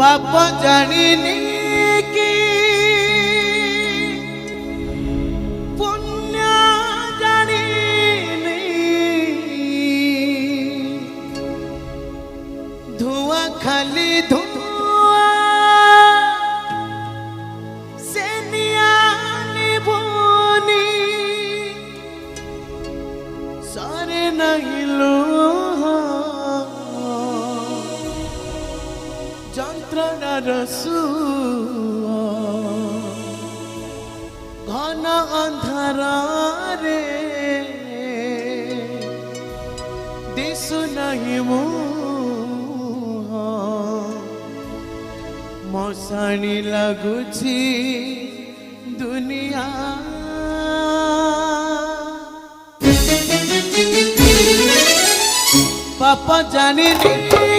पाप जानिनी कि पुण्य जानिनी धुआं खाली धुआं से नियानी भूनी सारे नहीं लो যন্ত্রণা রসু ঘন অন্ধারে দিশু নাহি মুহ মশাণী লাগুছি দুনিয়া পাপ জানিনি